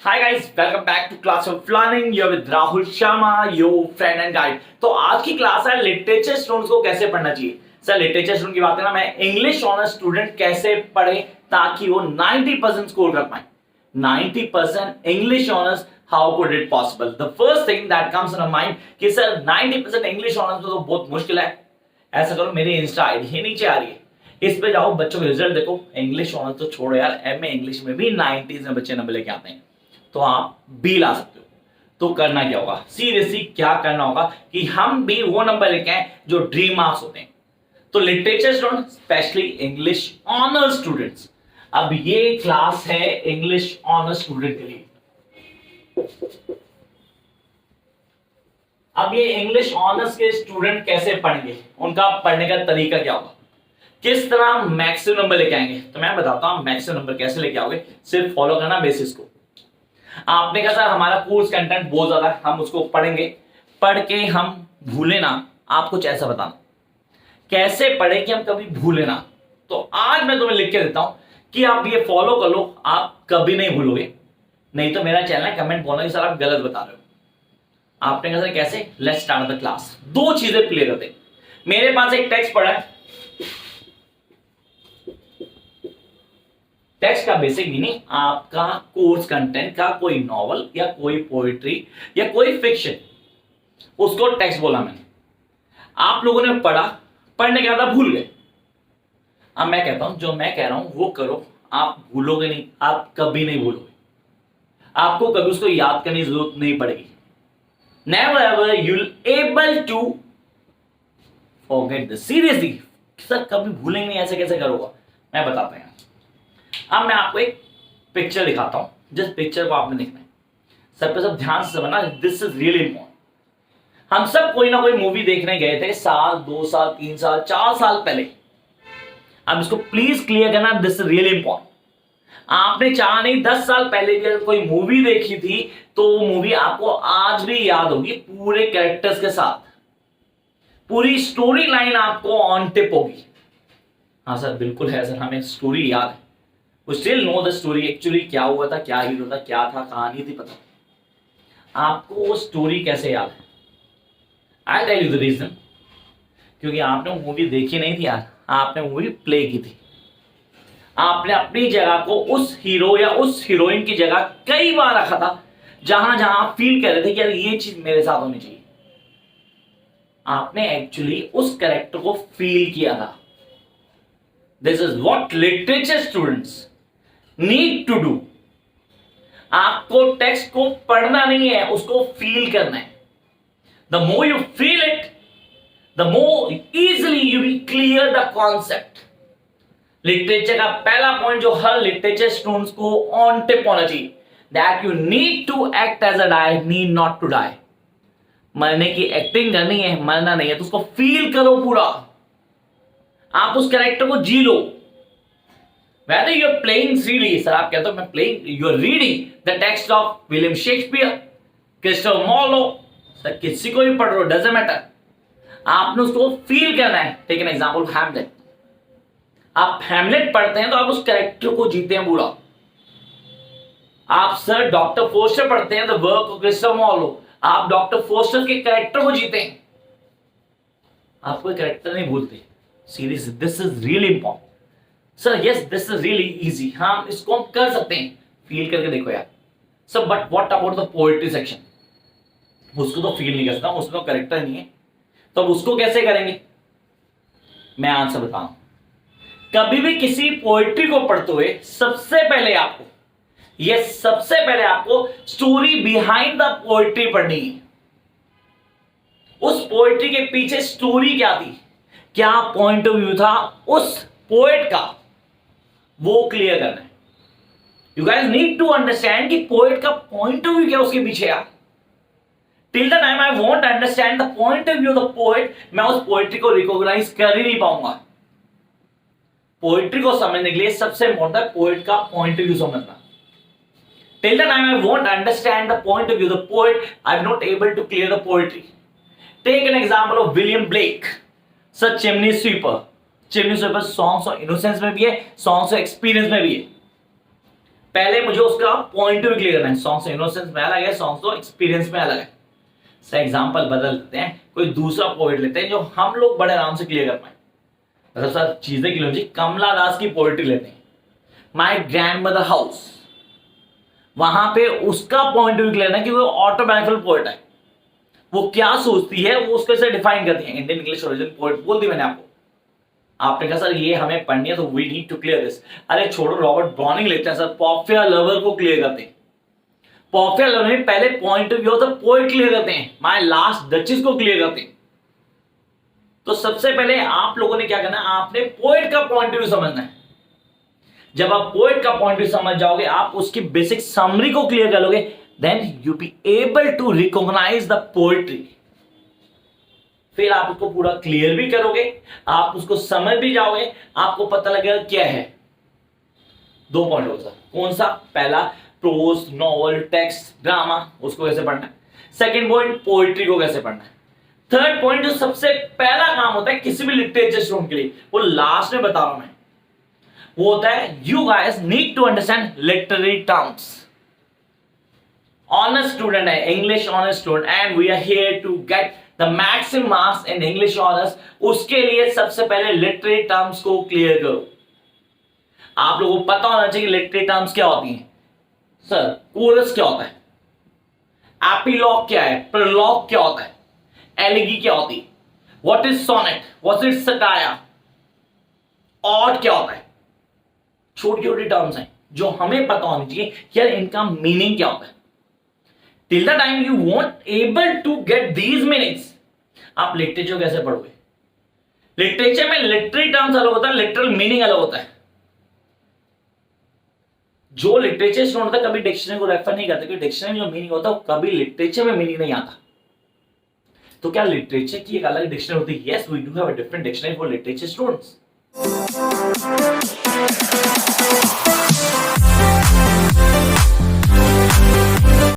Hi guys, welcome back to class of learning. You with Rahul Sharma, your friend and guide. तो आज की class है literature students को कैसे पढ़ना चाहिए। सर लिटरेचर स्टूडेंट की बात है ना, मैं इंग्लिश ऑनर्स स्टूडेंट कैसे पढ़े ताकि वो 90% स्कोर कर पाए। 90% English honours, how could it possible? The first thing that comes in mind कि सर 90% इंग्लिश ऑनर्स तो बहुत मुश्किल है। ऐसा करो, मेरी इंस्टा आईडी ही नीचे आ रही है, इस पे जाओ, बच्चों के रिजल्ट देखो। इंग्लिश ऑनर्स तो छोड़ो यार, एमए इंग्लिश में भी 90s में बच्चे नंबर लेके आते हैं, तो आप बी ला सकते हो। तो करना क्या होगा, सीरियसली क्या करना होगा कि हम भी वो नंबर लेके आए जो ड्रीम मार्क्स होते हैं। तो literature student, specially English honours students, अब ये क्लास है इंग्लिश ऑनर्स स्टूडेंट के लिए। अब ये इंग्लिश ऑनर्स के स्टूडेंट कैसे पढ़ेंगे, उनका पढ़ने का तरीका क्या होगा, किस तरह मैक्सिमम नंबर लेके आएंगे। तो मैं बताता हूं मैक्सिमम नंबर कैसे लेके आओगे। सिर्फ फॉलो करना बेसिस को। आपने कहा सर हमारा कोर्स कंटेंट बहुत ज्यादा है, हम उसको पढ़ेंगे, पढ़ के हम भूले ना। आप कुछ ऐसा बताना कैसे पढ़े कि हम कभी भूले ना। तो आज मैं तुम्हें लिख के देता हूं कि आप ये फॉलो कर लो, आप कभी नहीं भूलोगे। नहीं तो मेरा चैनल है, कमेंट बोलना कि सर आप गलत बता रहे हो। आपने कहा सर कैसे, लेट्स स्टार्ट द क्लास। दो चीजें प्ले करते। मेरे पास एक टेक्स्ट पड़ा है। टेक्स्ट का बेसिक मीनिंग आपका कोर्स कंटेंट का कोई नॉवल या कोई पोइट्री या कोई फिक्शन, उसको टेक्स्ट बोला मैंने। आप लोगों ने पढ़ा, पढ़ने के बाद भूल गए। अब मैं कहता हूं जो मैं कह रहा हूं वो करो, आप भूलोगे नहीं, आप कभी नहीं भूलोगे। आपको कभी उसको याद करने की जरूरत नहीं पड़ेगी। Never ever you will able to forget this. Seriously sir कभी भूलेंगे नहीं, ऐसे कैसे करोगे? मैं बताता हूं। अब मैं आपको एक पिक्चर दिखाता हूं, जिस पिक्चर को आपने देखना है। सब पे सब ध्यान से समझना, दिस इज रियली इंपॉर्टेंट। हम सब कोई ना कोई मूवी देखने गए थे, साल 2 साल 3 साल 4 साल पहले। अब इसको प्लीज क्लियर करना, दिस इज रियली इंपॉर्टेंट। आपने 4 नहीं 10 साल पहले भी अगर कोई मूवी देखी थी तो वो मूवी आपको आज भी याद होगी, पूरे कैरेक्टर्स के साथ, पूरी स्टोरी लाइन आपको ऑन टिप होगी। हाँ सर बिल्कुल है सर, हमें स्टोरी याद है। We still know the story, actually क्या हुआ था, क्या हीरो था, क्या था, कहानी थी पता। आपको वो स्टोरी कैसे याद है? I tell you the reason. क्योंकि आपने वो मूवी देखी नहीं थी यार, आपने मूवी प्ले की थी। आपने अपनी जगह को उस हीरो या उस हीरोइन की जगह कई बार रखा था, जहां जहां आप फील कर रहे थे कि यार ये चीज मेरे साथ होनी चाहिए। आपने एक्चुअली उस कैरेक्टर को फील किया था। This is what literature students need to do. आपको टेक्स्ट को पढ़ना नहीं है, उसको फील करना है। The more you feel it, the more easily you will clear the concept. Literature का पहला पॉइंट जो हर लिटरेचर स्टूडेंट्स को ऑन टिप होना चाहिए, that you need to act as a die, need not to die. मरने की acting करनी है, मरना नहीं है, तो उसको फील करो पूरा। आप उस कैरेक्टर को जी लो। Whether you're playing freely, sir आप कहते हो मैं playing, you're reading the text of William Shakespeare, Christopher Marlowe, sir किसी को भी पढ़ रहे हो, doesn't matter। आपने उसको फील करना है। Take an example, Hamlet. आप हैमलेट पढ़ते हैं तो आप उस कैरेक्टर को जीते हैं पूरा। आप सर डॉक्टर फोस्टर पढ़ते हैं, the work of Christopher Marlowe, आप डॉक्टर फोस्टर के कैरेक्टर को जीते हैं। आप कोई कैरेक्टर नहीं भूलते। Seriously this is really important. Sir yes this is really easy, हाँ इसको हम कर सकते हैं, फील करके देखो यार। Sir but what about the poetry section? उसको तो फील नहीं कर सकता, उसमें तो कैरेक्टर नहीं है, तो अब उसको कैसे करेंगे? मैं आंसर बताऊं। कभी भी किसी पोएट्री को पढ़ते हुए सबसे पहले आपको स्टोरी बिहाइंड द पोएट्री पढ़नी है। उस पोएट्री के पीछे स्टोरी क्या थी, क्या पॉइंट ऑफ व्यू था उस पोएट का, वो क्लियर करना है। You guys need to understand कि पोएट का पॉइंट ऑफ व्यू क्या उसके पीछे है। Till the time I won't understand the point of view of the poet, मैं उस पोएट्री को रिकॉग्नाइज कर ही नहीं पाऊंगा। पोएट्री को समझने के लिए सबसे इंपॉर्टेंट है पोएट का पॉइंट ऑफ व्यू समझना। Till the time I won't understand the point of view of the poet, I am not able to clear the poetry. Take an example of William Blake, sir chimney sweeper. Chimney sweeper songs of innocence में भी है, songs of experience में भी है। पहले मुझे उसका point of view clear करना है। सॉन्ग्स इनोसेंस में अलग है, सॉन्ग्स तो एक्सपीरियंस में अलग है। सर एग्जांपल बदल लेते हैं, कोई दूसरा पोएट लेते हैं जो हम लोग बड़े आराम से क्लियर कर पाए। मतलब सर चीजें क्लियर होगी, कमला दास की पोएट्री लेते हैं, माई ग्रैंड मदर हाउस। वहां पे उसका पॉइंट ऑफ व्यू क्लियर है कि वो ऑटोबायोग्राफिकल पोएट है, वो क्या सोचती है वो उसको से डिफाइन करती है। इंडियन इंग्लिश ओरिजिन पोएट बोल दी मैंने आपको। आपने कहा सर ये हमें पढ़नी है तो we need to clear this. अरे छोड़ो, रॉबर्ट ब्राउनिंग लेते हैं सर, पॉपिया लवर को क्लियर करते हैं। पॉपिया लवर में पहले पॉइंट ऑफ व्यू होता है, पोएट क्लियर करते हैं, माय लास्ट डचेस को क्लियर करते हैं। तो सबसे पहले आप लोगों ने क्या करना है, आपने पोएट का पॉइंट ऑफ व्यू समझना है। जब आप पोएट का पॉइंट ऑफ व्यू समझ जाओगे, आप उसकी बेसिक समरी को क्लियर कर लोगे, then you be able to recognise the poetry. फिर आप उसको पूरा क्लियर भी करोगे, आप उसको समझ भी जाओगे, आपको पता लगेगा क्या है। 2 पॉइंट होता है, कौन सा? पहला प्रोज, नॉवल, टेक्स्ट, ड्रामा, उसको कैसे पढ़ना है। सेकंड पॉइंट पोएट्री को कैसे पढ़ना है। थर्ड पॉइंट जो सबसे पहला काम होता है किसी भी लिटरेचर स्टूडेंट के लिए, वो लास्ट में बता रहा हूं मैं, वो होता है you guys need to understand literary terms. Honours student है, English honours student, and we are here to get the maximum marks in English honours. उसके लिए सबसे पहले लिटरेरी टर्म्स को क्लियर करो। आप लोगों को पता होना चाहिए लिटरेरी टर्म्स क्या होती हैं। सर कोरस क्या होता है, एपिलॉग क्या है, प्रोलॉग क्या होता है, एलिगी क्या होती है, what is sonnet, what is satire, ode क्या होता है। छोटी छोटी टर्म्स हैं जो हमें पता होनी चाहिए कि यार इनका मीनिंग क्या होता है। Till the time you won't able to get these meanings, आप लिटरेचर कैसे पढ़ोगे। लिटरेचर में लिटरेरी टर्म्स अलग होता है, लिटरल मीनिंग अलग होता है। जो लिटरेचर स्टूडेंट होता है कभी डिक्शनरी को रेफर नहीं करते, क्योंकि डिक्शनरी में जो मीनिंग होता है वो कभी लिटरेचर में मीनिंग नहीं आता। तो क्या लिटरेचर की एक अलग डिक्शनरी होती है? Yes, we do have a different dictionary for literature students.